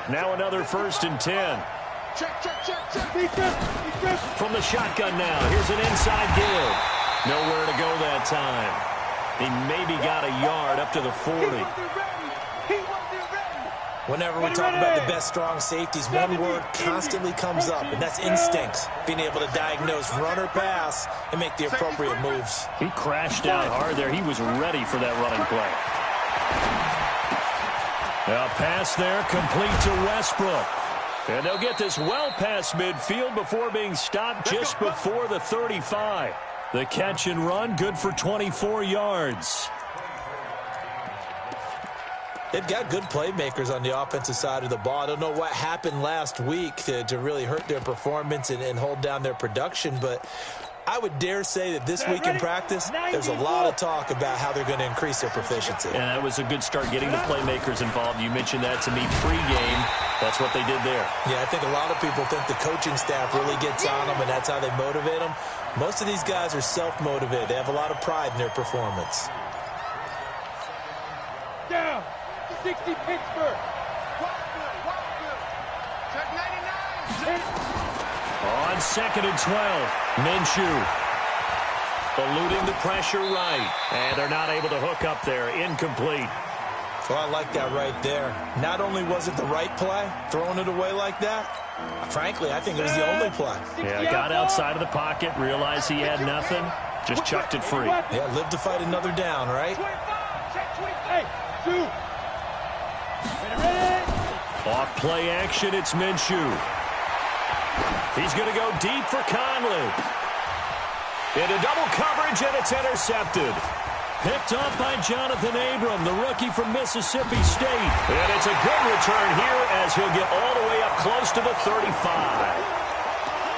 Now another 1st and 10. From the shotgun now. Here's an inside give. Nowhere to go that time. He maybe got a yard up to the 40. Whenever we talk about the best strong safeties, one word constantly comes up, and that's instincts. Being able to diagnose run or pass and make the appropriate moves. He crashed out hard there. He was ready for that running play. A pass there, complete to Westbrook. And they'll get this well past midfield before being stopped just before the 35. The catch and run, good for 24 yards. They've got good playmakers on the offensive side of the ball. I don't know what happened last week to really hurt their performance and hold down their production, but I would dare say that this week in practice, there's a lot of talk about how they're going to increase their proficiency. And that was a good start, getting the playmakers involved. You mentioned that to me pregame. That's what they did there. Yeah, I think a lot of people think the coaching staff really gets on them, and that's how they motivate them. Most of these guys are self-motivated. They have a lot of pride in their performance. Down. 60 Pittsburgh. Check 99. On 2nd and 12, Minshew eluding the pressure right. And they're not able to hook up there. Incomplete. Well, I like that right there. Not only was it the right play, throwing it away like that, frankly, I think it was the only play. Yeah, got outside of the pocket, realized he had nothing, just chucked it free. Yeah, live to fight another down, right? Off play action, it's Minshew. He's going to go deep for Conley. Into double coverage, and it's intercepted. Picked up by Jonathan Abram, the rookie from Mississippi State. And it's a good return here as he'll get all the way up close to the 35.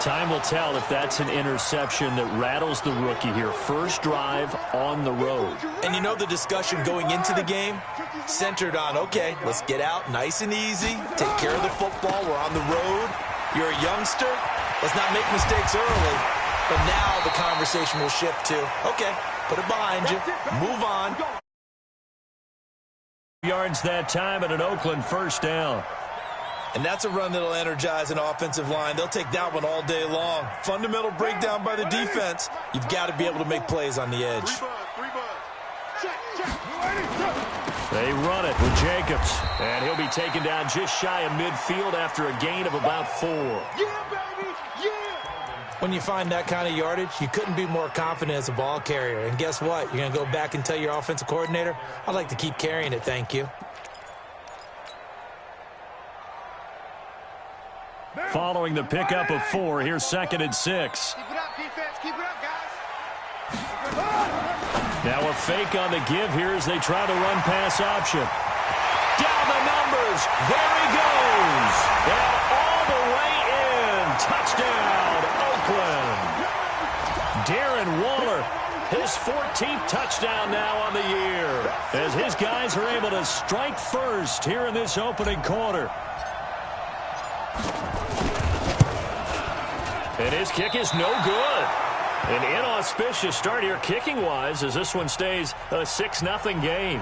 Time will tell if that's an interception that rattles the rookie here. First drive on the road. And you know the discussion going into the game centered on, okay, let's get out nice and easy, take care of the football, we're on the road. You're a youngster, let's not make mistakes early. But now the conversation will shift to, okay, put it behind you, move on. Yards that time at an Oakland first down. And that's a run that'll energize an offensive line. They'll take that one all day long. Fundamental breakdown by the defense. You've got to be able to make plays on the edge. They run it with Jacobs. And he'll be taken down just shy of midfield after a gain of about 4. When you find that kind of yardage, you couldn't be more confident as a ball carrier. And guess what? You're going to go back and tell your offensive coordinator, I'd like to keep carrying it, thank you. Following the pickup of 4, here's 2nd and 6. Keep it up, defense. Keep it up, guys. Now a fake on the give here as they try the run-pass option. Down the numbers. There he goes. And all the way in. Touchdown, Oakland. Darren Waller, his 14th touchdown now on the year, as his guys are able to strike first here in this opening quarter. And his kick is no good. An inauspicious start here kicking-wise as this one stays a 6-0 game.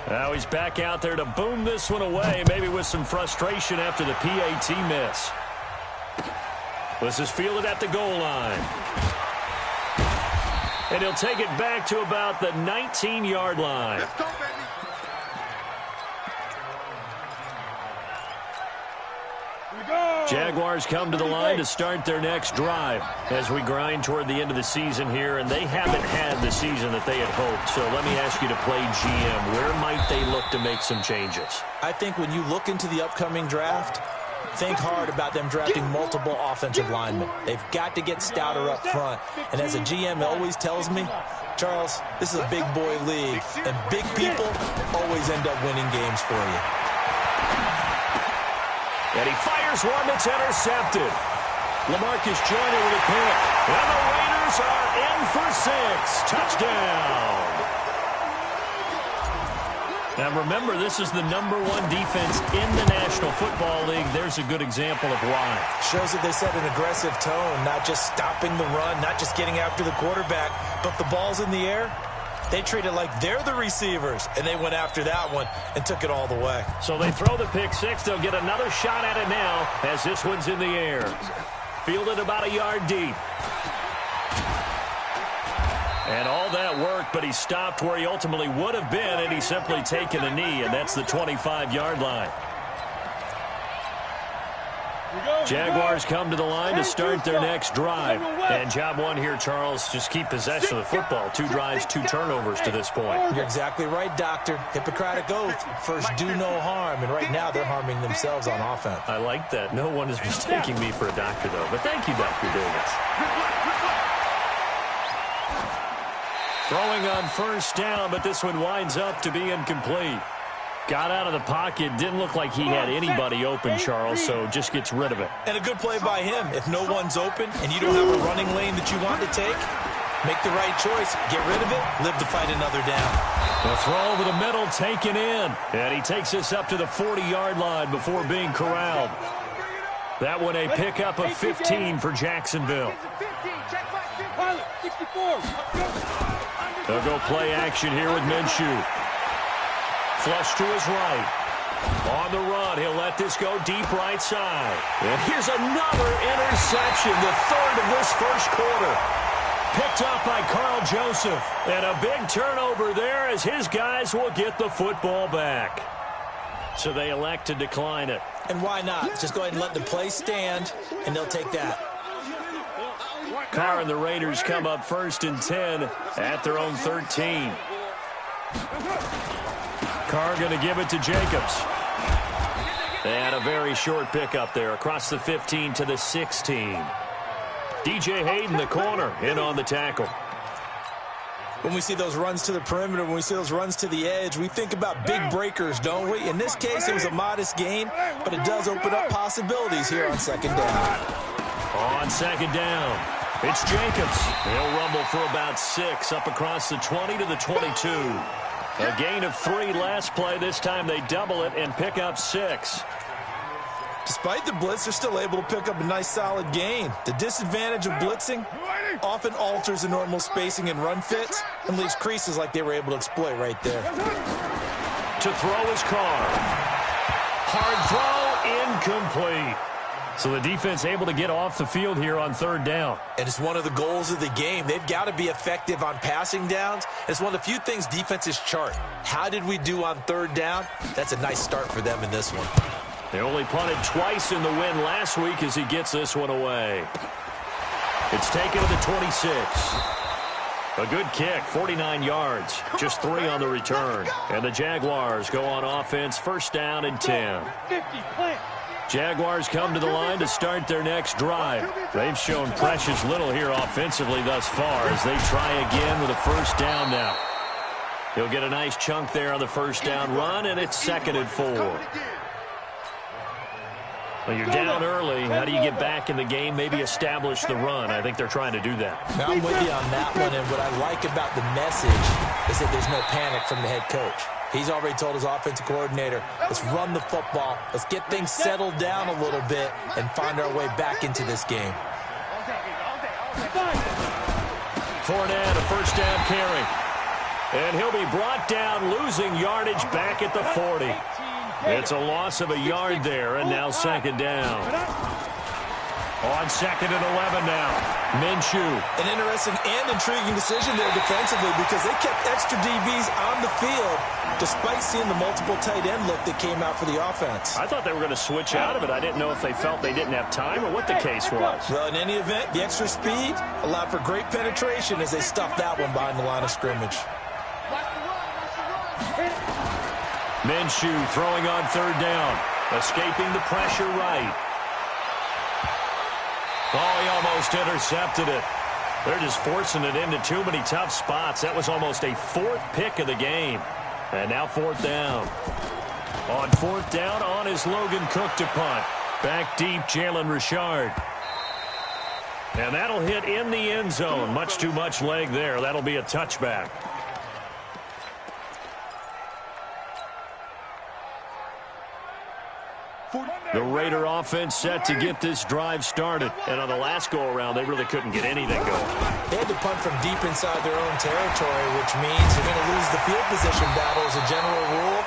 Now he's back out there to boom this one away, maybe with some frustration after the PAT miss. This is fielded at the goal line. And he'll take it back to about the 19-yard line. Let's go, baby. Jaguars come to the line to start their next drive as we grind toward the end of the season here, and they haven't had the season that they had hoped. So let me ask you to play GM. Where might they look to make some changes? I think when you look into the upcoming draft, think hard about them drafting multiple offensive linemen. They've got to get stouter up front. And as a GM always tells me, Charles, this is a big boy league, and big people always end up winning games for you. And he fires one that's intercepted. LaMarcus Joyner with a pick. And the Raiders are in for 6. Touchdown. Now remember, this is the #1 defense in the National Football League. There's a good example of why. Shows that they set an aggressive tone, not just stopping the run, not just getting after the quarterback, but the ball's in the air. They treated like they're the receivers, and they went after that one and took it all the way. So they throw the pick six. They'll get another shot at it now as this one's in the air. Fielded about a yard deep. And all that worked, but he stopped where he ultimately would have been, and he's simply taken a knee, and that's the 25-yard line. Jaguars come to the line to start their next drive. And job one here, Charles, just keep possession of the football. 2 drives, 2 turnovers to this point. You're exactly right, Doctor. Hippocratic oath. First, do no harm. And right now, they're harming themselves on offense. I like that. No one is mistaking me for a doctor, though. But thank you, Dr. Davis. Throwing on first down, but this one winds up to be incomplete. Got out of the pocket. Didn't look like he had anybody open, Charles, so just gets rid of it. And a good play by him. If no one's open and you don't have a running lane that you want to take, make the right choice. Get rid of it. Live to fight another down. The throw over the middle taken in. And he takes us up to the 40-yard line before being corralled. That one a pickup of 15 for Jacksonville. They'll go play action here with Minshew. Flush to his right. On the run, he'll let this go deep right side. And here's another interception, the third of this first quarter. Picked up by Carl Joseph. And a big turnover there as his guys will get the football back. So they elect to decline it. And why not? Just go ahead and let the play stand, and they'll take that. Carr and the Raiders come up 1st and 10 at their own 13. Carr going to give it to Jacobs. And a very short pickup there across the 15 to the 16. DJ Hayden, the corner, in on the tackle. When we see those runs to the perimeter, when we see those runs to the edge, we think about big breakers, don't we? In this case, it was a modest gain, but it does open up possibilities here on second down. On second down, it's Jacobs. He'll rumble for about 6 up across the 20 to the 22. A gain of 3 last play. This time they double it and pick up 6. Despite the blitz, they're still able to pick up a nice solid gain. The disadvantage of blitzing often alters the normal spacing and run fits and leaves creases like they were able to exploit right there. To throw is Carr. Hard throw, incomplete. So the defense able to get off the field here on 3rd down. And it's one of the goals of the game. They've got to be effective on passing downs. It's one of the few things defenses chart. How did we do on 3rd down? That's a nice start for them in this one. They only punted twice in the win last week as he gets this one away. It's taken to the 26. A good kick, 49 yards. Just 3 on the return. And the Jaguars go on offense, 1st down and 10. Jaguars come to the line to start their next drive. They've shown precious little here offensively thus far as they try again with a 1st down now. He'll get a nice chunk there on the 1st down run, and it's 2nd and 4. Well, you're down early. How do you get back in the game, maybe establish the run? I think they're trying to do that. Now, I'm with you on that one, and what I like about the message is that there's no panic from the head coach. He's already told his offensive coordinator, let's run the football, let's get things settled down a little bit and find our way back into this game. Fournette, a 1st down carry. And he'll be brought down, losing yardage back at the 40. It's a loss of a yard there, and now 2nd down. On 2nd and 11 now. Minshew. An interesting and intriguing decision there defensively because they kept extra DBs on the field despite seeing the multiple tight end look that came out for the offense. I thought they were going to switch out of it. I didn't know if they felt they didn't have time or what the case was. Well, in any event, the extra speed allowed for great penetration as they stuffed that one behind the line of scrimmage. Minshew throwing on 3rd down. Escaping the pressure right. Oh, he almost intercepted it. They're just forcing it into too many tough spots. That was almost a 4th pick of the game. And now 4th down. On 4th down, on is Logan Cook to punt. Back deep, Jalen Richard. And that'll hit in the end zone. Much too much leg there. That'll be a touchback. The Raider offense set to get this drive started. And on the last go-around, they really couldn't get anything going. They had to punt from deep inside their own territory, which means you're going to lose the field position battle as a general rule.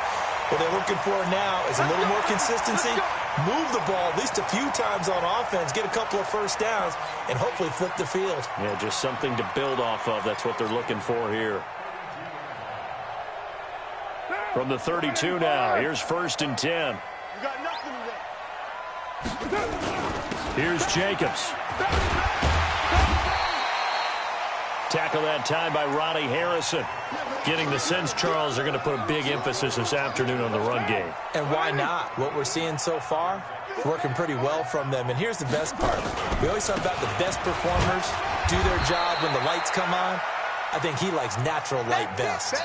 What they're looking for now is a little more consistency, move the ball at least a few times on offense, get a couple of first downs, and hopefully flip the field. Yeah, just something to build off of. That's what they're looking for here. From the 32 now, here's 1st and 10. Here's Jacobs. Tackle that time by Ronnie Harrison. Getting the sense, Charles, they're going to put a big emphasis this afternoon on the run game. And why not? What we're seeing so far, it's working pretty well from them. And here's the best part. We always talk about the best performers do their job when the lights come on. I think he likes natural light best.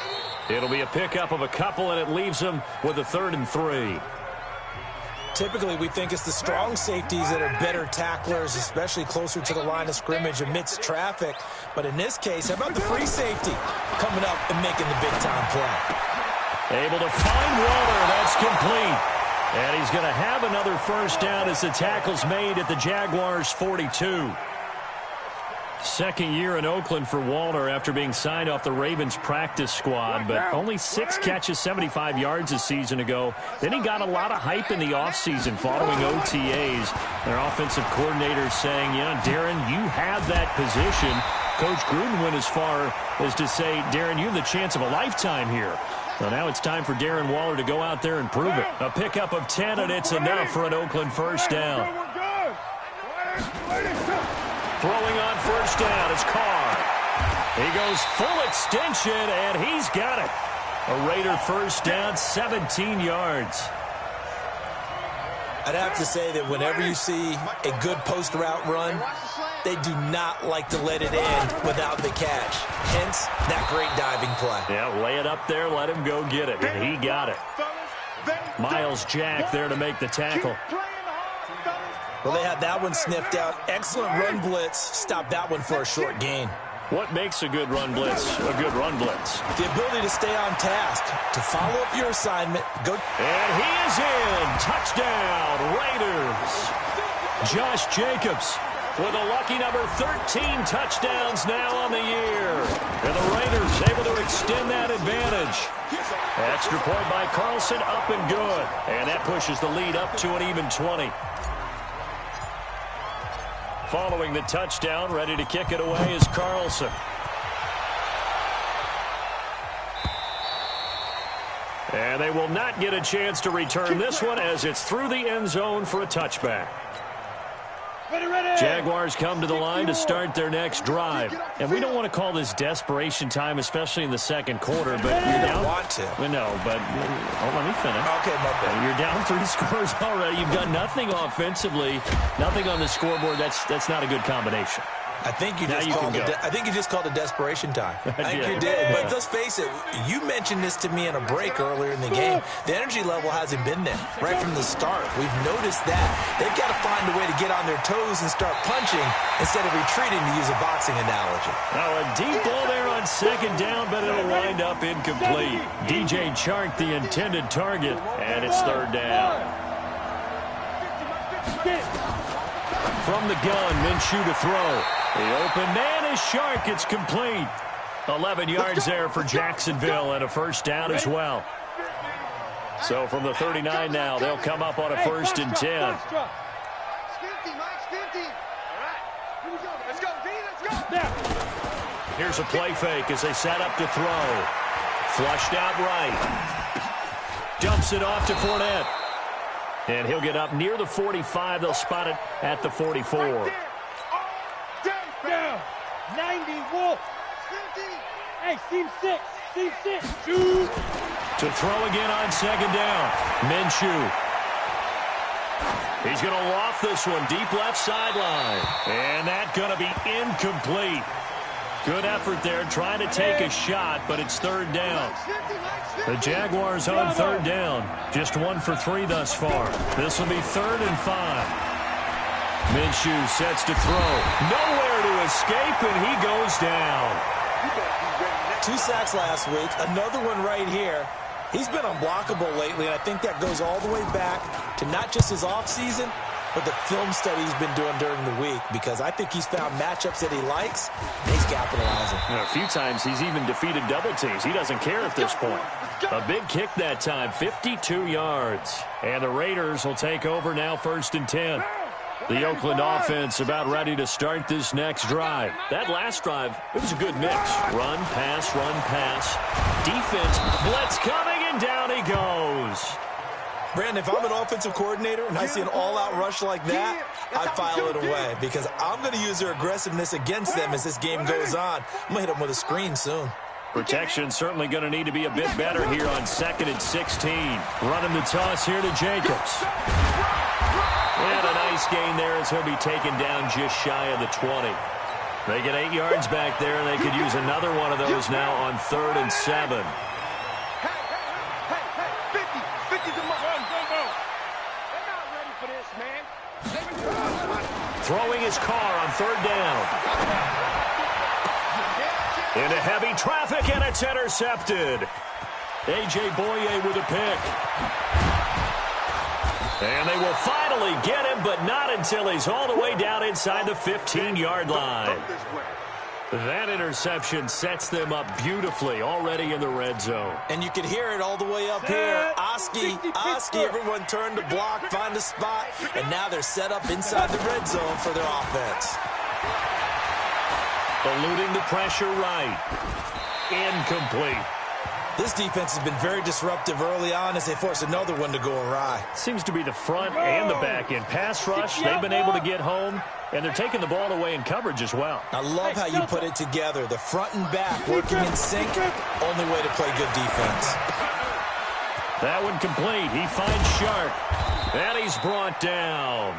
It'll be a pickup of a couple, and it leaves them with a 3rd and 3. Typically, we think it's the strong safeties that are better tacklers, especially closer to the line of scrimmage amidst traffic. But in this case, how about the free safety coming up and making the big-time play? Able to find Waller. That's complete. And he's going to have another first down as the tackle's made at the Jaguars' 42. Second year in Oakland for Waller after being signed off the Ravens practice squad, but only 6 catches, 75 yards a season ago. Then he got a lot of hype in the offseason following OTAs. Their offensive coordinator saying, Darren, you have that position. Coach Gruden went as far as to say, Darren, you have the chance of a lifetime here. So now it's time for Darren Waller to go out there and prove it. A pickup of 10, and it's enough for an Oakland first down. Throwing on first down is Carr. He goes full extension, and he's got it. A Raider first down, 17 yards. I'd have to say that whenever you see a good post route run, they do not like to let it end without the catch. Hence, that great diving play. Yeah, lay it up there, let him go get it, and he got it. Miles Jack there to make the tackle. Well, they had that one sniffed out. Excellent run blitz. Stopped that one for a short gain. What makes a good run blitz a good run blitz? The ability to stay on task, to follow up your assignment. Go. And he is in. Touchdown, Raiders. Josh Jacobs with a lucky number 13 touchdowns now on the year. And the Raiders able to extend that advantage. Extra point by Carlson, up and good. And that pushes the lead up to an even 20. Following the touchdown, ready to kick it away is Carlson. And they will not get a chance to return this one as it's through the end zone for a touchback. Jaguars come to the line to start their next drive. And we don't want to call this desperation time, especially in the second quarter, but you're down. Want to. No, but let me finish. Okay, my bad. You're down 3 scores already. You've done nothing offensively, nothing on the scoreboard. That's not a good combination. I think you just called it desperation time. I think you did. But let's face it, you mentioned this to me in a break earlier in the game. The energy level hasn't been there right from the start. We've noticed that. They've got to find a way to get on their toes and start punching instead of retreating, to use a boxing analogy. Now a deep ball there on second down, but it'll wind up incomplete. DJ Chark, the intended target, and it's third down. From the gun, Minshew to throw. The open man is Shark. It's complete. 11 yards there for Jacksonville and a first down as well. So from the 39 now, they'll come up on a 1st and 10. Here's a play fake as they set up to throw. Flushed out right. Dumps it off to Fournette. And he'll get up near the 45. They'll spot it at the 44. Down. 90 Wolf. Hey, seam 6. Seam 6. Shoot. To throw again on second down. Minshew. He's going to loft this one deep left sideline. And that's going to be incomplete. Good effort there trying to take a shot, but it's third down. The Jaguars on third down. Just 1 for 3 thus far. This will be 3rd and 5. Minshew sets to throw. Nowhere to escape, and he goes down. 2 sacks last week. Another one right here. He's been unblockable lately, and I think that goes all the way back to not just his offseason, but the film study he's been doing during the week, because I think he's found matchups that he likes, and he's capitalizing. A few times he's even defeated double teams. He doesn't care at this point. A big kick that time, 52 yards. And the Raiders will take over now, 1st and 10. The Oakland offense about ready to start this next drive. That last drive, it was a good mix. Run, pass, run, pass. Defense, blitz coming, and down he goes. Brandon, if I'm an offensive coordinator and I see an all-out rush like that, I file it away, because I'm going to use their aggressiveness against them as this game goes on. I'm going to hit them with a screen soon. Protection certainly going to need to be a bit better here on 2nd and 16. Running the toss here to Jacobs. And a nice gain there as he'll be taken down just shy of the 20. They get 8 yards back there, and they could use another one of those now on 3rd and 7. Throwing his car on 3rd down. Into heavy traffic, and it's intercepted. A.J. Boye with a pick. And they will finally get him, but not until he's all the way down inside the 15-yard line. That interception sets them up beautifully already in the red zone. And you can hear it all the way up here. Oski, everyone turned to block, find a spot, and now they're set up inside the red zone for their offense. Eluding the pressure right. Incomplete. This defense has been very disruptive early on as they force another one to go awry. Seems to be the front and the back end. Pass rush, they've been able to get home, and they're taking the ball away in coverage as well. I love how you put it together. The front and back working in sync, only way to play good defense. That one complete. He finds Shark, and he's brought down.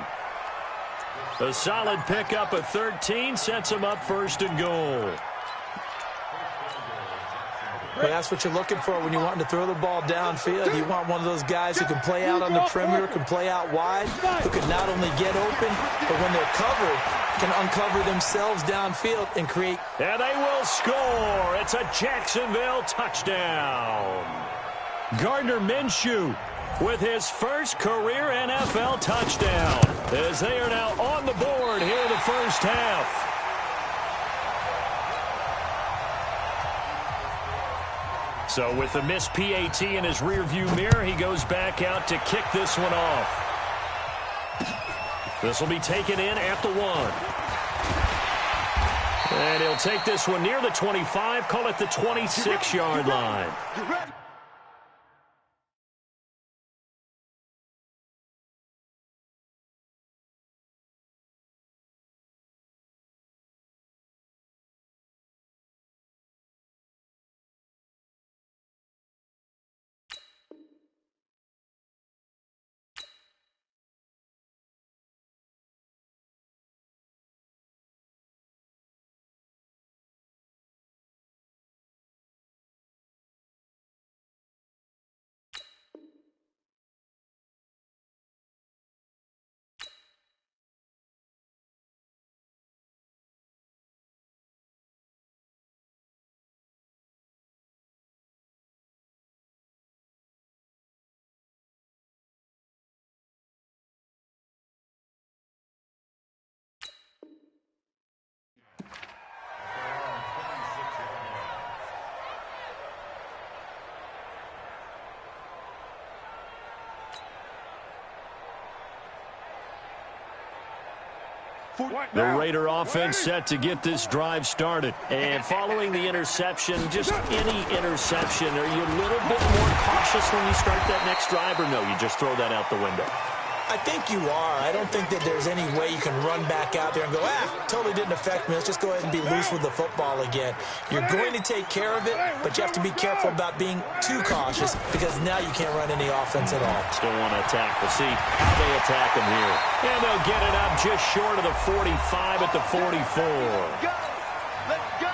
A solid pickup of 13 sets him up 1st and goal. Well, that's what you're looking for when you're wanting to throw the ball downfield. You want one of those guys who can play out on the perimeter, can play out wide, who can not only get open, but when they're covered, can uncover themselves downfield and create. And they will score. It's a Jacksonville touchdown. Gardner Minshew with his first career NFL touchdown, as they are now on the board here in the first half. So with the missed PAT in his rearview mirror, he goes back out to kick this one off. This will be taken in at the 1. And he'll take this one near the 25, call it the 26-yard line. The Raider offense set to get this drive started. And following the interception, just any interception, are you a little bit more cautious when you start that next drive, or no, you just throw that out the window? I think you are. I don't think that there's any way you can run back out there and go, totally didn't affect me. Let's just go ahead and be loose with the football again. You're going to take care of it, but you have to be careful about being too cautious, because now you can't run any offense at all. Still want to attack. We'll see how they attack him here. And they'll get it up just short of the 45 at the 44. Let's go.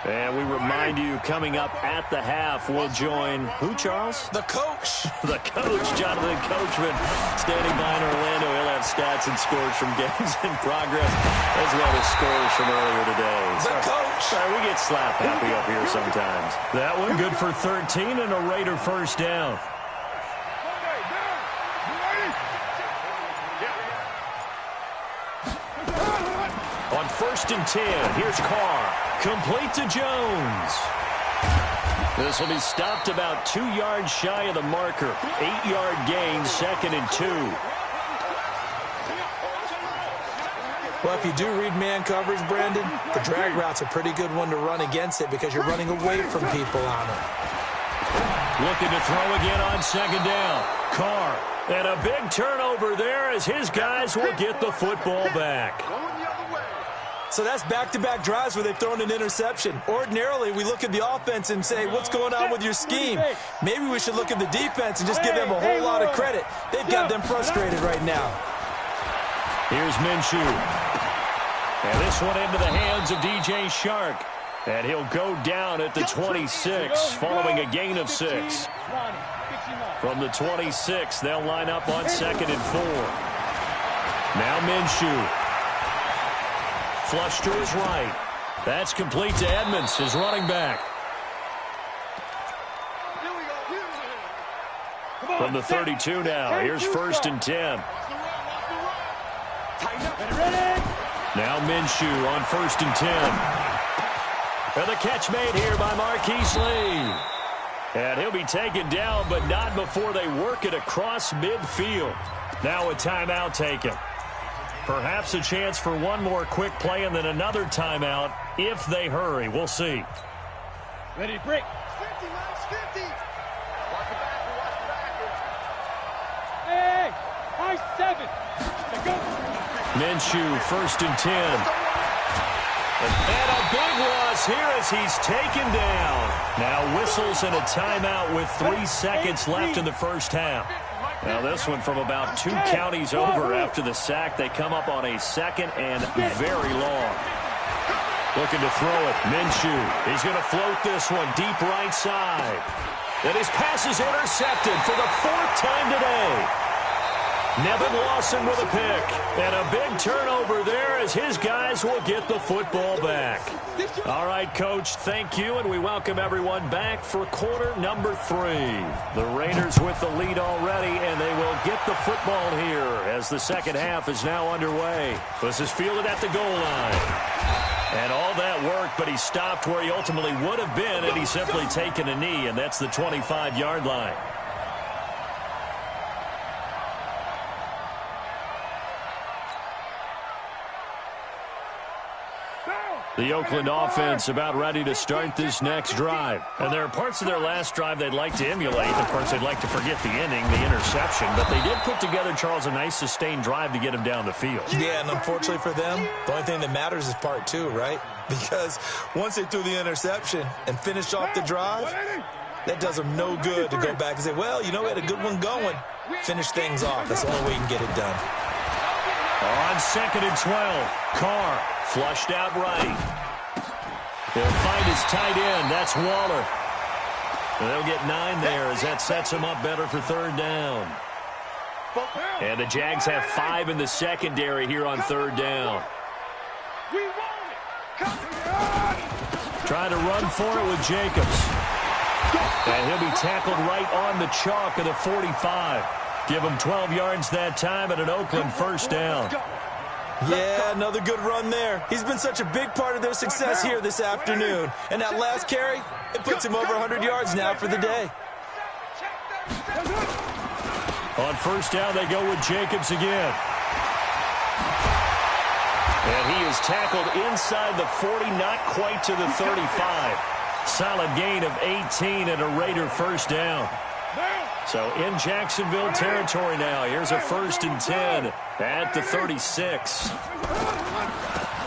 And we remind you, coming up at the half, we'll join who, Charles? The coach. The coach, Jonathan Coachman, standing by in Orlando. He'll have stats and scores from games in progress, as well as scores from earlier today. The coach. Sorry, we get slap happy up here sometimes. That one good for 13 and a Raider first down. On 1st and 10, here's Carr. Complete to Jones. This will be stopped about 2 yards shy of the marker. 8-yard gain, 2nd and 2. Well, if you do read man coverage, Brandon, the drag route's a pretty good one to run against it because you're running away from people on it. Looking to throw again on 2nd down. Carr. And a big turnover there as his guys will get the football back. So that's back-to-back drives where they've thrown an interception. Ordinarily, we look at the offense and say, what's going on with your scheme? Maybe we should look at the defense and just give them a whole lot of credit. They've got them frustrated right now. Here's Minshew. And this one into the hands of DJ Shark. And he'll go down at the 26, following a gain of 6. From the 26, they'll line up on 2nd and 4. Now Minshew. Flush to his right. That's complete to Edmonds, his running back. From the 32 now, here's 1st and 10. Now Minshew on 1st and 10. And the catch made here by Marquise Lee. And he'll be taken down, but not before they work it across midfield. Now a timeout taken. Perhaps a chance for one more quick play and then another timeout if they hurry. We'll see. Ready, break. 50, Miles, 50. Watch the back. Hey, high 7. Let's go. Minshew, 1st and 10. And a big loss here as he's taken down. Now whistles and a timeout with 3 seconds left in the first half. Now this one from about 2 counties over after the sack. They come up on a 2nd and very long. Looking to throw it. Minshew. He's going to float this one deep right side. And his pass is intercepted for the 4th time today. Nevin Lawson with a pick. And a big turnover there as his guys will get the football back. All right, Coach, thank you, and we welcome everyone back for quarter number 3. The Raiders with the lead already, and they will get the football here as the second half is now underway. This is fielded at the goal line. And all that work, but he stopped where he ultimately would have been had he simply taken a knee, and that's the 25-yard line. The Oakland offense about ready to start this next drive. And there are parts of their last drive they'd like to emulate. Of course, they'd like to forget the inning, the interception. But they did put together, Charles, a nice sustained drive to get him down the field. Yeah, and unfortunately for them, the only thing that matters is part 2, right? Because once they threw the interception and finished off the drive, that does them no good to go back and say, well, you know, we had a good one going. Finish things off. That's the only way you can get it done. On 2nd and 12, Carr flushed out right. He'll find his tight end. That's Waller. And they'll get 9 there as that sets him up better for 3rd down. And the Jags have 5 in the secondary here on 3rd down. Trying to run for it with Jacobs. And he'll be tackled right on the chalk of the 45. Give him 12 yards that time and an Oakland 1st down. Yeah, another good run there. He's been such a big part of their success here this afternoon. And that last carry, it puts him over 100 yards now for the day. On 1st down, they go with Jacobs again. And he is tackled inside the 40, not quite to the 35. Solid gain of 18 and a Raider 1st down. So in Jacksonville territory now. Here's a 1st and 10 at the 36.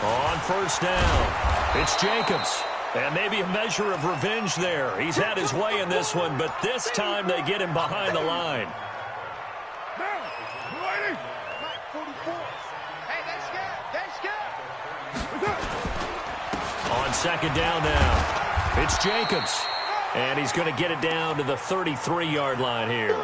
On 1st down, it's Jacobs. And maybe a measure of revenge there. He's had his way in this one, but this time they get him behind the line. On On second down now, it's Jacobs. And he's going to get it down to the 33-yard line here.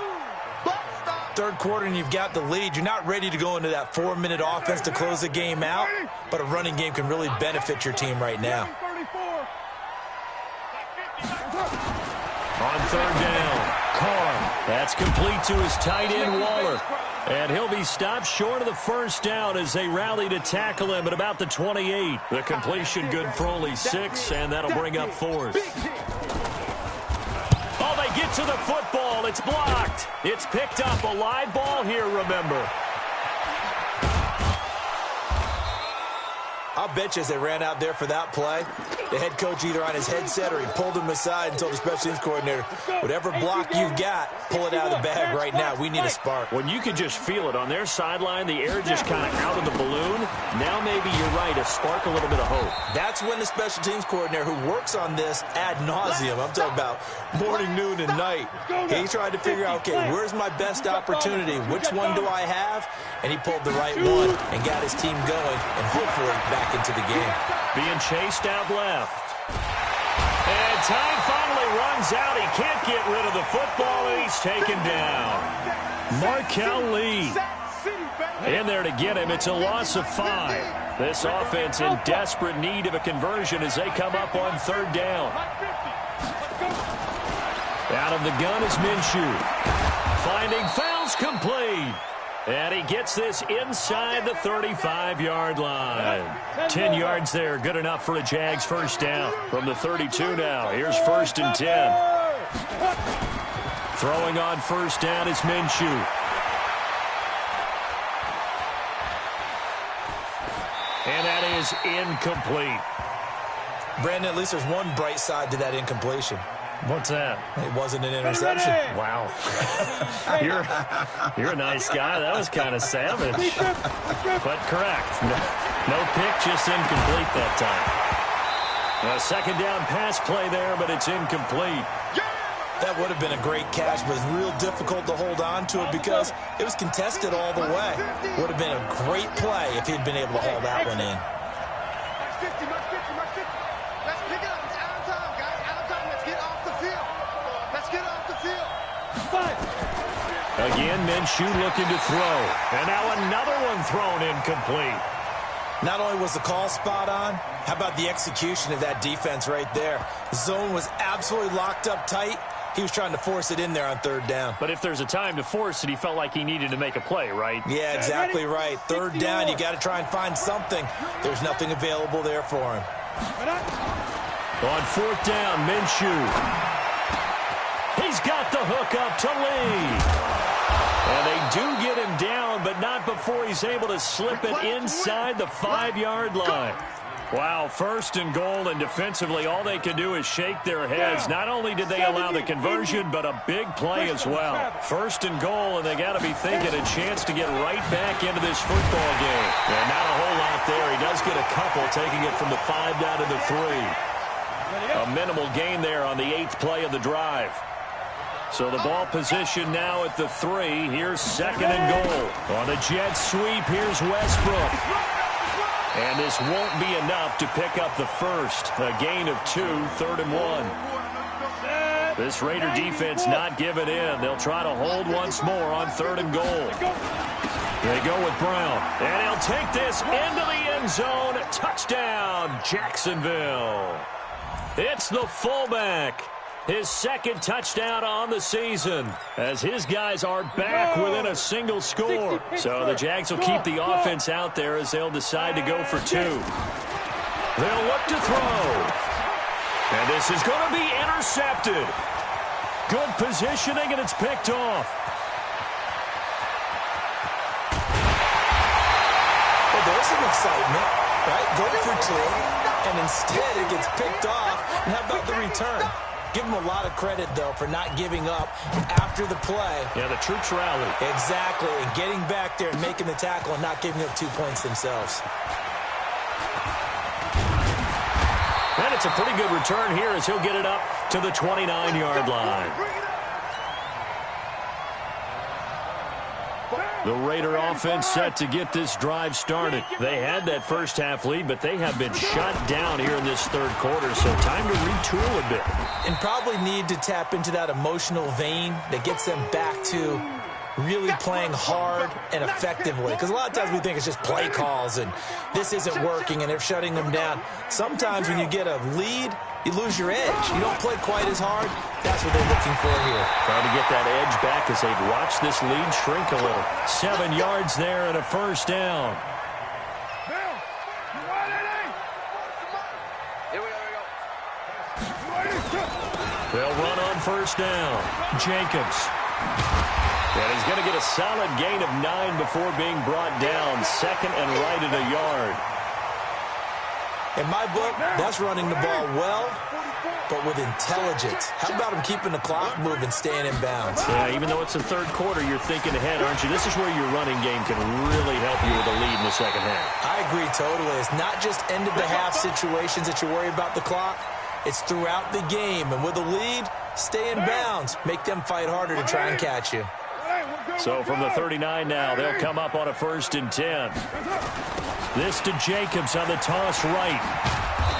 Third quarter and you've got the lead. You're not ready to go into that 4-minute offense to close the game out, but a running game can really benefit your team right now. On third down, Carr. That's complete to his tight end, Waller. And he'll be stopped short of the first down as they rally to tackle him at about the 28. The completion good for only 6, and that'll bring up 4th. Oh, they get to the football. It's blocked. It's picked up. A live ball here, remember. I'll bet you as they ran out there for that play, the head coach either on his headset or he pulled him aside and told the special teams coordinator, whatever block you've got, pull it out of the bag right now. We need a spark. When you can just feel it on their sideline, the air just kind of out of the balloon. Now maybe you're right, a spark, a little bit of hope. That's when the special teams coordinator who works on this ad nauseum, I'm talking about morning, noon, and night, he tried to figure out, okay, where's my best opportunity? Which one do I have? And he pulled the right one and got his team going and hopefully back into the game. Being chased out left. And time finally runs out. He can't get rid of the football, and he's taken down. Markel Lee in there to get him. It's a loss of 5. This offense in desperate need of a conversion as they come up on third down. Out of the gun is Minshew. Finding fouls complete. And he gets this inside the 35-yard line. 10 yards there, good enough for a Jags first down. From the 32 now, here's 1st and 10. Throwing on first down is Minshew. And that is incomplete. Brandon, at least there's one bright side to that incompletion. What's that? It wasn't an interception. Wow. You're a nice guy. That was kind of savage. But correct. No pick, just incomplete that time. A second down pass play there, but it's incomplete. That would have been a great catch, but it's real difficult to hold on to it because it was contested all the way. Would have been a great play if he'd been able to haul that one in. Again, Minshew looking to throw. And now another one thrown incomplete. Not only was the call spot on, how about the execution of that defense right there? The zone was absolutely locked up tight. He was trying to force it in there on third down. But if there's a time to force it, he felt like he needed to make a play, right? Yeah, exactly right. Third down, you got to try and find something. There's nothing available there for him. On fourth down, Minshew. He's got the hook up to Lee. And they do get him down, but not before he's able to slip it inside the 5-yard line. Wow, 1st and goal, and defensively all they can do is shake their heads. Not only did they allow the conversion, but a big play as well. 1st and goal, and they got to be thinking a chance to get right back into this football game. And not a whole lot there. He does get a couple, taking it from the 5 down to the 3. A minimal gain there on the 8th play of the drive. So the ball position now at the 3. Here's 2nd and goal. On a jet sweep, here's Westbrook. And this won't be enough to pick up the first. A gain of 2, 3rd and 1. This Raider defense not giving in. They'll try to hold once more on 3rd and goal. They go with Brown. And he'll take this into the end zone. Touchdown, Jacksonville. It's the fullback. His 2nd touchdown on the season as his guys are back within a single score. So the Jags will keep the offense out there as they'll decide to go for 2. They'll look to throw. And this is going to be intercepted. Good positioning, and it's picked off. Well, there's some excitement, right? Go for 2, and instead it gets picked off. And how about the return? Give him a lot of credit, though, for not giving up after the play. Yeah, the troops rallied. Exactly, and getting back there and making the tackle and not giving up 2 points themselves. And it's a pretty good return here as he'll get it up to the 29-yard line. The Raider offense set to get this drive started. They had that first half lead, but they have been shut down here in this third quarter, so time to retool a bit. And probably need to tap into that emotional vein that gets them back to really playing hard and effectively. Because a lot of times we think it's just play calls and this isn't working and they're shutting them down. Sometimes when you get a lead, you lose your edge. You don't play quite as hard. That's what they're looking for here. Trying to get that edge back as they've watched this lead shrink a little. 7 yards there and a first down. They'll run on first down. Jacobs. And he's going to get a solid gain of 9 before being brought down. Second and right at a yard. In my book, that's running the ball well, but with intelligence. How about him keeping the clock moving, staying in bounds? Yeah, even though it's the third quarter, you're thinking ahead, aren't you? This is where your running game can really help you with a lead in the second half. I agree totally. It's not just end-of-the-half situations that you worry about the clock. It's throughout the game. And with a lead, stay in bounds. Make them fight harder to try and catch you. So from the 39 now, they'll come up on a 1st and 10. This to Jacobs on the toss right.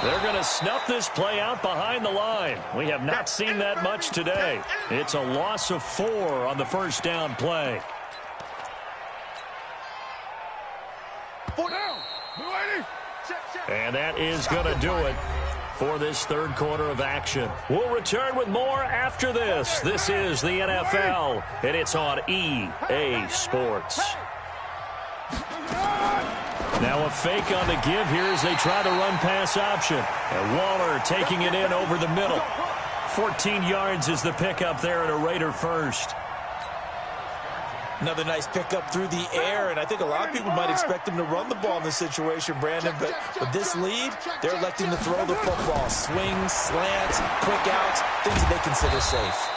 They're going to snuff this play out behind the line. We have not seen that much today. It's a loss of 4 on the first down play. And that is going to do it for this third quarter of action. We'll return with more after this. This is the NFL, and it's on EA Sports. Now a fake on the give here as they try to run pass option. And Waller taking it in over the middle. 14 yards is the pickup there at a Raider first. Another nice pickup through the air, and I think a lot of people might expect him to run the ball in this situation, Brandon, but with this lead, they're electing to throw the football. Swings, slants, quick outs, things that they consider safe.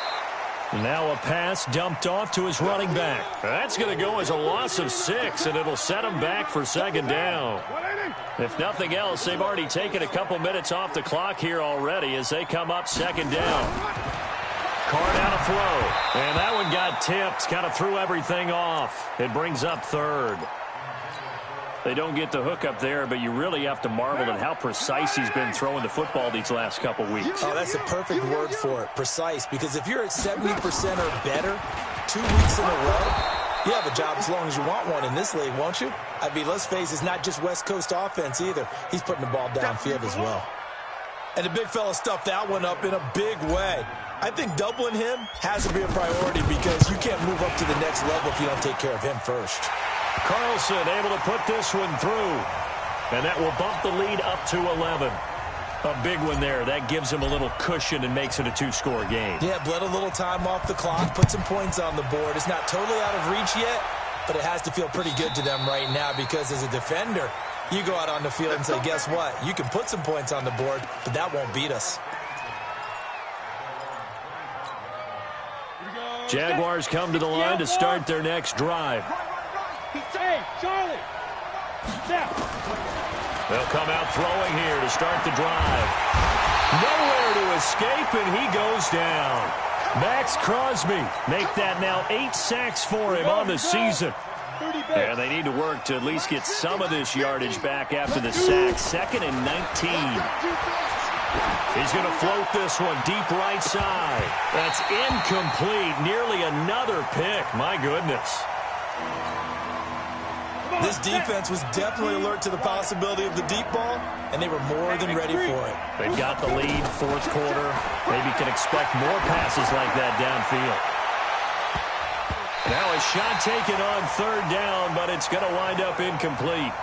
Now a pass dumped off to his running back. That's going to go as a loss of 6, and it'll set him back for second down. If nothing else, they've already taken a couple minutes off the clock here already as they come up second down. Card out a throw, and that one got tipped, kind of threw everything off. It brings up third. They don't get the hook up there, but you really have to marvel at how precise he's been throwing the football these last couple weeks. Oh, that's a perfect word for it, precise, because if you're at 70% or better 2 weeks in a row, you have a job as long as you want one in this league, won't you? I mean, let's face it, it's not just West Coast offense either. He's putting the ball downfield as well. And the big fella stuffed that one up in a big way. I think doubling him has to be a priority because you can't move up to the next level if you don't take care of him first. Carlson able to put this one through. And that will bump the lead up to 11. A big one there. That gives him a little cushion and makes it a 2-score game. Yeah, bled a little time off the clock, put some points on the board. It's not totally out of reach yet, but it has to feel pretty good to them right now because as a defender, you go out on the field and say, guess what? You can put some points on the board, but that won't beat us. Jaguars come to the line to start their next drive. Hey, Charlie. They'll come out throwing here to start the drive. Nowhere to escape, and he goes down. Max Crosby make that now 8 sacks for him on the season. And they need to work to at least get some of this yardage back after the sack. 2nd and 19. He's going to float this one deep right side. That's incomplete. Nearly another pick. My goodness. This defense was definitely alert to the possibility of the deep ball, and they were more than ready for it. They've got the lead, fourth quarter. Maybe can expect more passes like that downfield. Now a shot taken on 3rd down, but it's going to wind up incomplete.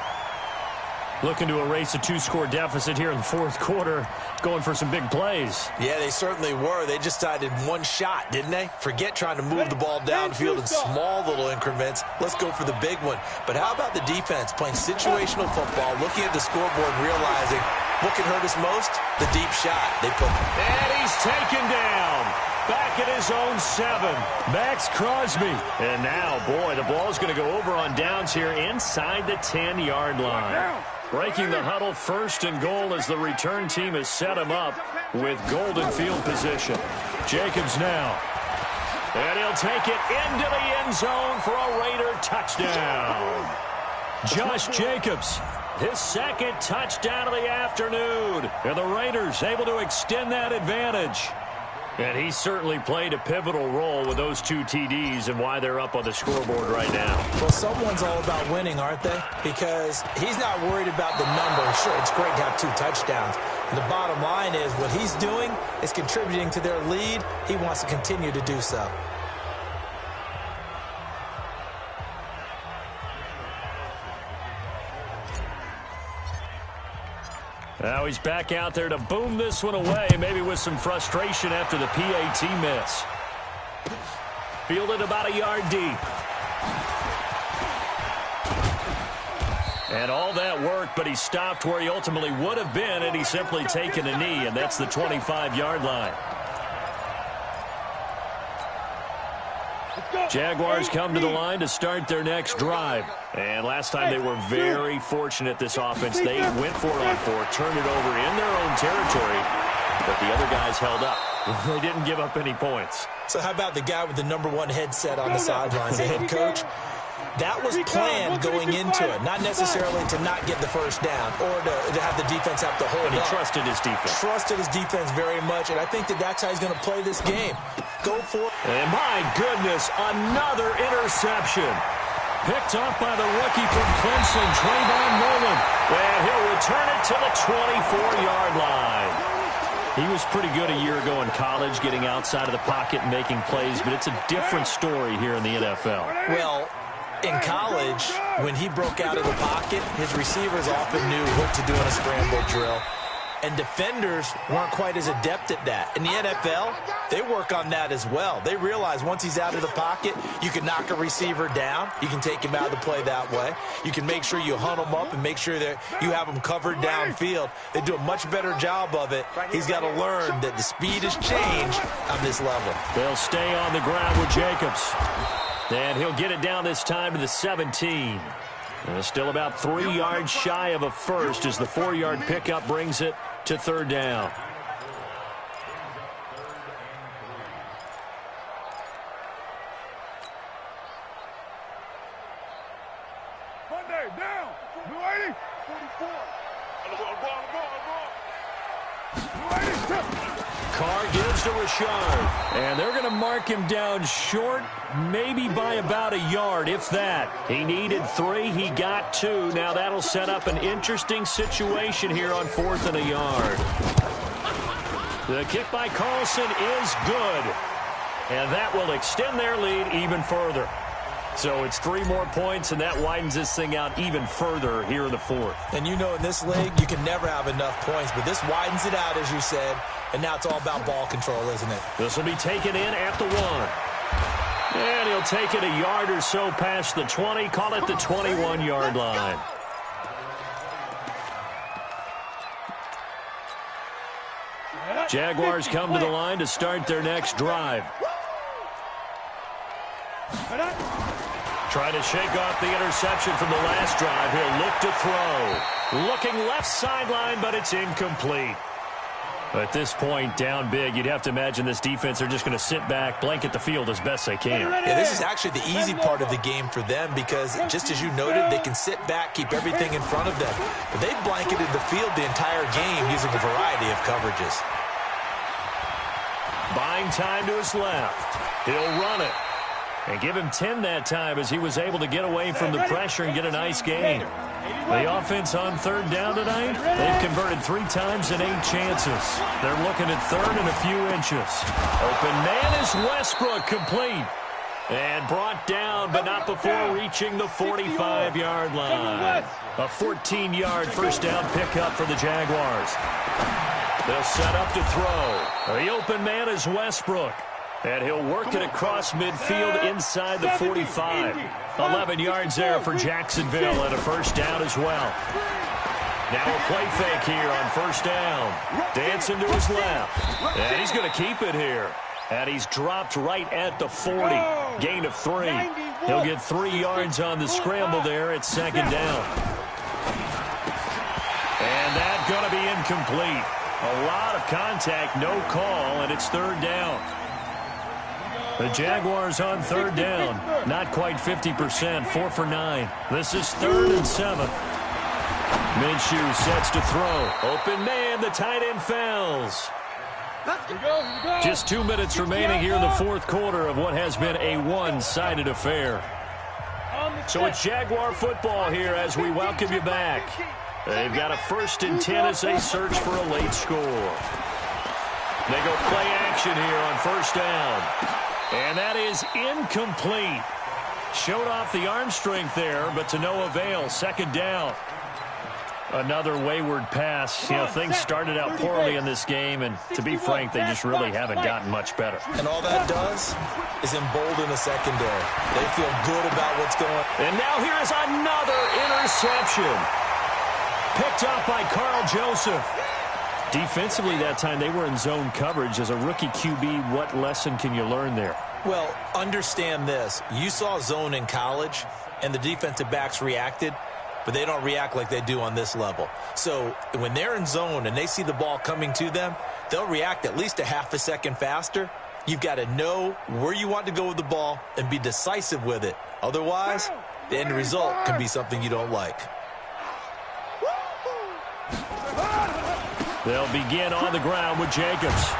Looking to erase a 2-score deficit here in the fourth quarter, going for some big plays. Yeah, they certainly were. They just decided one shot, didn't they? Forget trying to move the ball downfield in small little increments. Let's go for the big one. But how about the defense playing situational football, looking at the scoreboard and realizing what can hurt us most? The deep shot. They put. And he's taken down. Back at his own 7. Max Crosby. And now, boy, the ball's going to go over on downs here inside the 10-yard line. Breaking the huddle, 1st and goal as the return team has set him up with golden field position. Jacobs now. And he'll take it into the end zone for a Raider touchdown. Josh Jacobs, his second touchdown of the afternoon. And the Raiders able to extend that advantage. And he certainly played a pivotal role with those 2 TDs and why they're up on the scoreboard right now. Well, someone's all about winning, aren't they? Because he's not worried about the number. Sure, it's great to have 2 touchdowns. And the bottom line is what he's doing is contributing to their lead. He wants to continue to do so. Now he's back out there to boom this one away, maybe with some frustration after the PAT miss. Fielded about a yard deep. And all that work, but he stopped where he ultimately would have been, and he's simply taken a knee, and that's the 25-yard line. Jaguars come to the line to start their next drive. And last time they were very fortunate, this offense. They went for it on 4, turned it over in their own territory, but the other guys held up. They didn't give up any points. So how about the guy with the #1 headset on the sidelines, the head coach? That was planned going into it, not necessarily to not get the first down or to have the defense have to hold But he up. trusted his defense. Trusted his defense very much, and I think that's how he's going to play this game. Go for it. And my goodness, another interception. Picked up by the rookie from Clemson, Trayvon Mullen. And he'll return it to the 24-yard line. He was pretty good a year ago in college, getting outside of the pocket and making plays, but it's a different story here in the NFL. Well, in college, when he broke out of the pocket, his receivers often knew what to do in a scramble drill. And defenders weren't quite as adept at that. In the NFL, they work on that as well. They realize once he's out of the pocket, you can knock a receiver down. You can take him out of the play that way. You can make sure you hunt him up and make sure that you have him covered downfield. They do a much better job of it. He's got to learn that the speed has changed on this level. They'll stay on the ground with Jacobs. And he'll get it down this time to the 17. And still about 3 yards shy of a first as the 4-yard pickup brings it to 3rd down. Monday, down. Blue 80. 44. Blue 80. Carr gives to Richard. And they're going to mark him down short, maybe by about a yard, if that. He needed 3. He got 2. Now that'll set up an interesting situation here on 4th and a yard. The kick by Carlson is good. And that will extend their lead even further. So it's 3 more points, and that widens this thing out even further here in the 4th. And you know in this league, you can never have enough points, but this widens it out, as you said, and now it's all about ball control, isn't it? This will be taken in at the 1. And he'll take it a yard or so past the 20, call it the 21-yard line. Jaguars come to the line to start their next drive. Trying to shake off the interception from the last drive. He'll look to throw. Looking left sideline, but it's incomplete. At this point, down big, you'd have to imagine this defense are just going to sit back, blanket the field as best they can. Yeah, this is actually the easy part of the game for them because, just as you noted, they can sit back, keep everything in front of them. But they've blanketed the field the entire game using a variety of coverages. Buying time to his left. He'll run it. And give him 10 that time as he was able to get away from the pressure and get a nice gain. The offense on 3rd down tonight, they've converted 3 times in 8 chances. They're looking at 3rd and a few inches. Open man is Westbrook, complete. And brought down, but not before reaching the 45-yard line. A 14-yard first down pickup for the Jaguars. They'll set up to throw. The open man is Westbrook. And he'll work it across midfield inside the 45. 11 yards there for Jacksonville and a first down as well. Now a play fake here on first down. Dancing to his left. And he's going to keep it here. And he's dropped right at the 40. Gain of 3. He'll get 3 yards on the scramble there at 2nd down. And that's going to be incomplete. A lot of contact, no call, and it's 3rd down. The Jaguars on third down. Not quite 50%, 4 for 9. This is 3rd and 7. Minshew sets to throw. Open man, the tight end fails. Just 2 minutes remaining here in the fourth quarter of what has been a one-sided affair. So it's Jaguar football here as we welcome you back. They've got a 1st and 10 as they search for a late score. They go play action here on 1st down. And that is incomplete. Showed off the arm strength there, but to no avail. 2nd down. Another wayward pass. You know, things started out poorly in this game, and to be frank, they just really haven't gotten much better. And all that does is embolden the secondary. They feel good about what's going on. And now here is another interception. Picked up by Carl Joseph. Defensively that time, they were in zone coverage. As a rookie QB, what lesson can you learn there? Well, understand this. You saw zone in college, and the defensive backs reacted, but they don't react like they do on this level. So when they're in zone and they see the ball coming to them, they'll react at least a half a second faster. You've got to know where you want to go with the ball and be decisive with it. Otherwise, the end result can be something you don't like. They'll begin on the ground with Jacobs.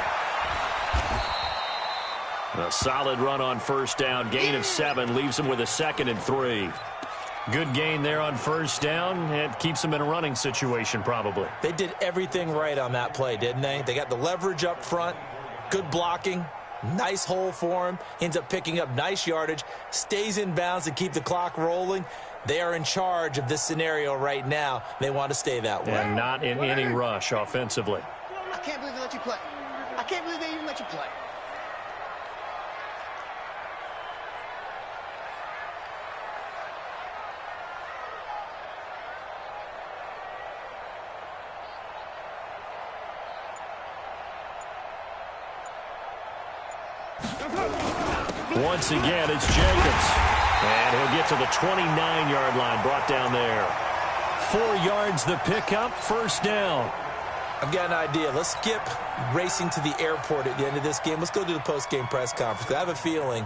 A solid run on 1st down. Gain of 7 leaves them with a 2nd and 3. Good gain there on 1st down. It keeps them in a running situation probably. They did everything right on that play, didn't they? They got the leverage up front, good blocking, nice hole for him, ends up picking up nice yardage, stays in bounds to keep the clock rolling. They are in charge of this scenario right now. They want to stay that way. And not in any rush offensively. I can't believe they let you play. I can't believe they even let you play. Once again, it's Jacobs. And he'll get to the 29-yard line, brought down there. 4 yards the pickup, 1st down. I've got an idea. Let's skip racing to the airport at the end of this game. Let's go to the post-game press conference. I have a feeling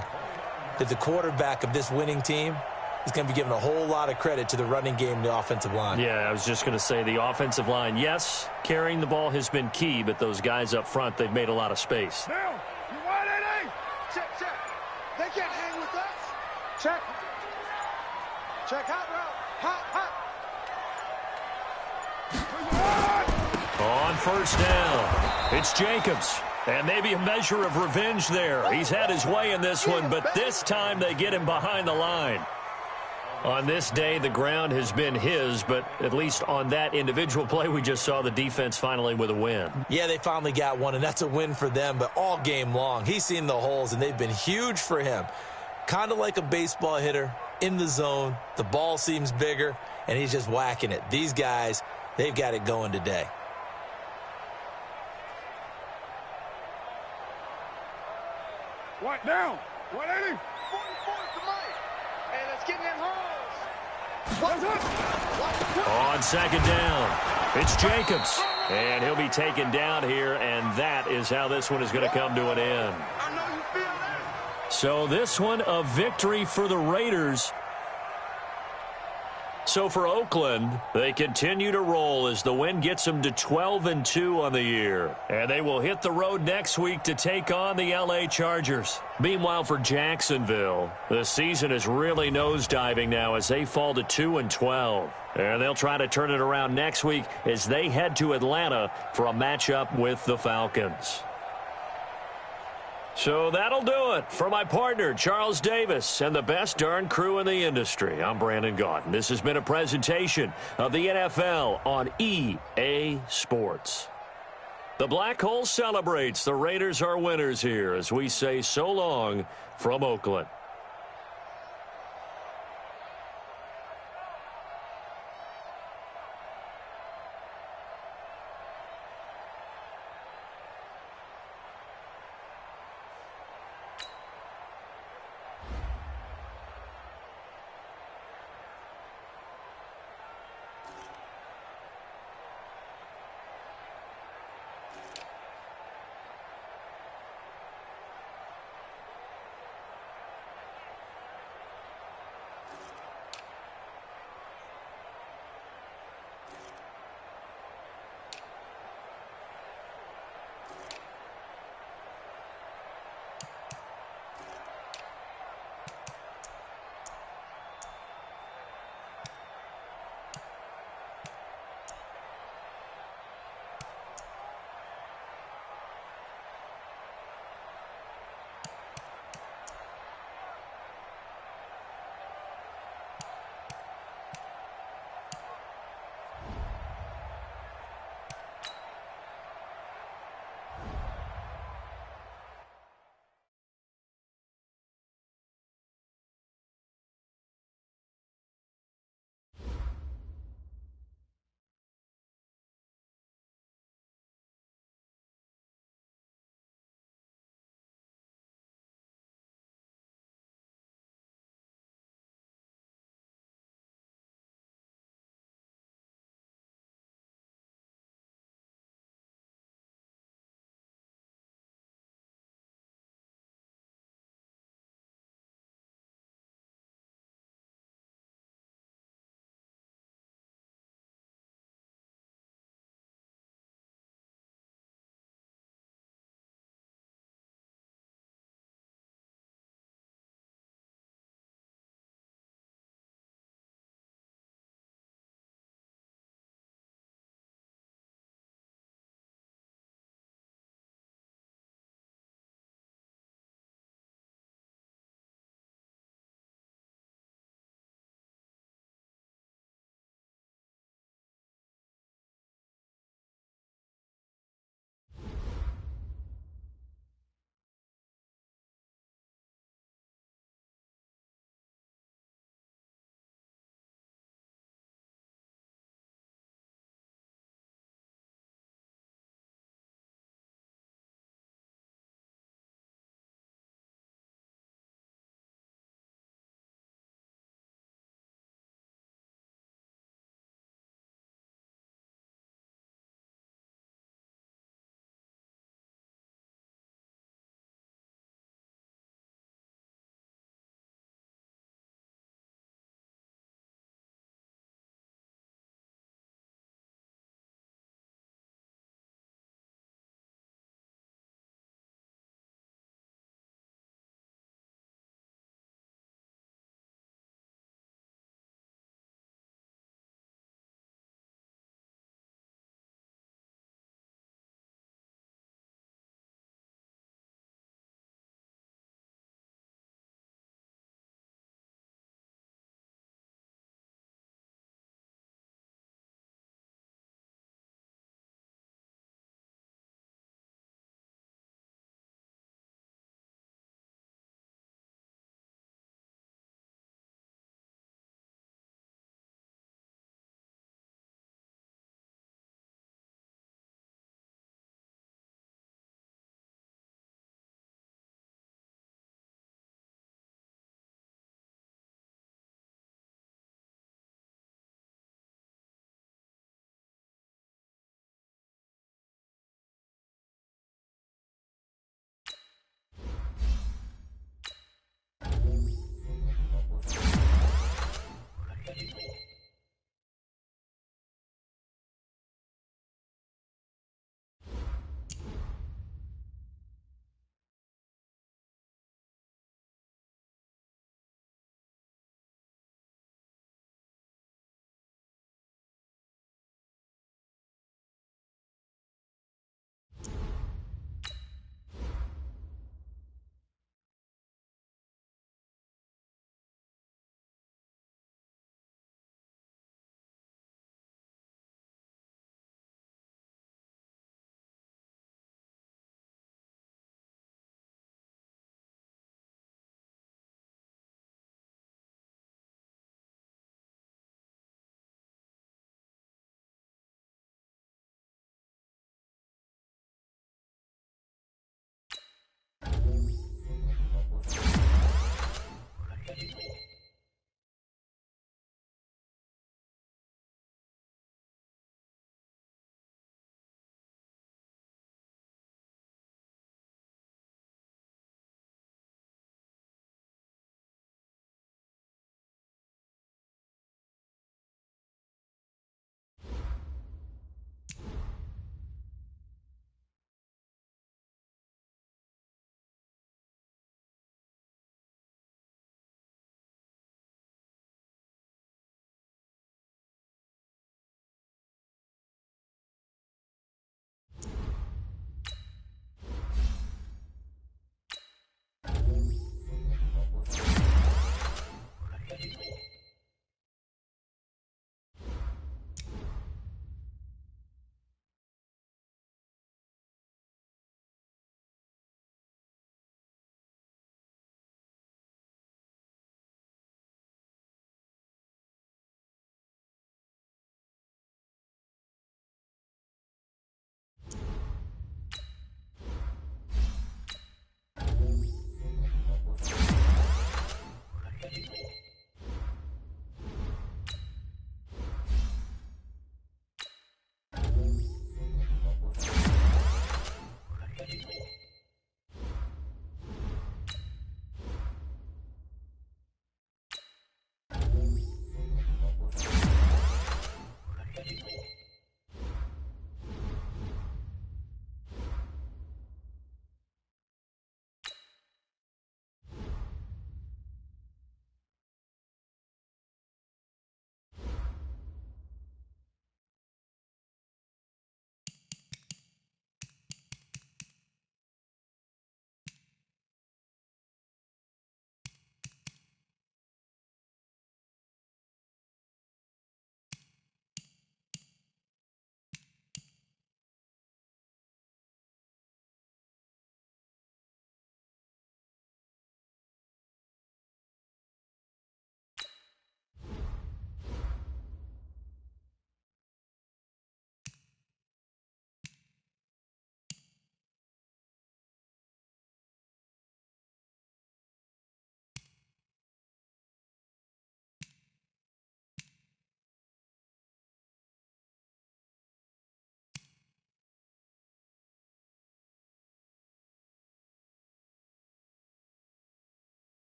that the quarterback of this winning team is going to be given a whole lot of credit to the running game and the offensive line. Yeah, I was just going to say the offensive line, yes, carrying the ball has been key, but those guys up front, they've made a lot of space. Now, you want it? Check, check. They can't hang with us. Check. Check, hot route. Hot, hot. On 1st down, it's Jacobs. And maybe a measure of revenge there. He's had his way in this one, but this time they get him behind the line. On this day, the ground has been his, but at least on that individual play, we just saw the defense finally with a win. Yeah, they finally got one, and that's a win for them, but all game long, he's seen the holes, and they've been huge for him. Kind of like a baseball hitter in the zone. The ball seems bigger, and he's just whacking it. These guys, they've got it going today. What down? 180. 44 to Mike. Hey, let's get in them holes. On 2nd down, it's Jacobs. And he'll be taken down here, and that is how this one is going to come to an end. I know you feel that. So this one, a victory for the Raiders. So for Oakland, they continue to roll as the win gets them to 12-2 on the year. And they will hit the road next week to take on the LA Chargers. Meanwhile, for Jacksonville, the season is really nosediving now as they fall to 2-12. And they'll try to turn it around next week as they head to Atlanta for a matchup with the Falcons. So that'll do it for my partner, Charles Davis, and the best darn crew in the industry. I'm Brandon Gaudin. This has been a presentation of the NFL on EA Sports. The Black Hole celebrates. The Raiders are winners here as we say so long from Oakland.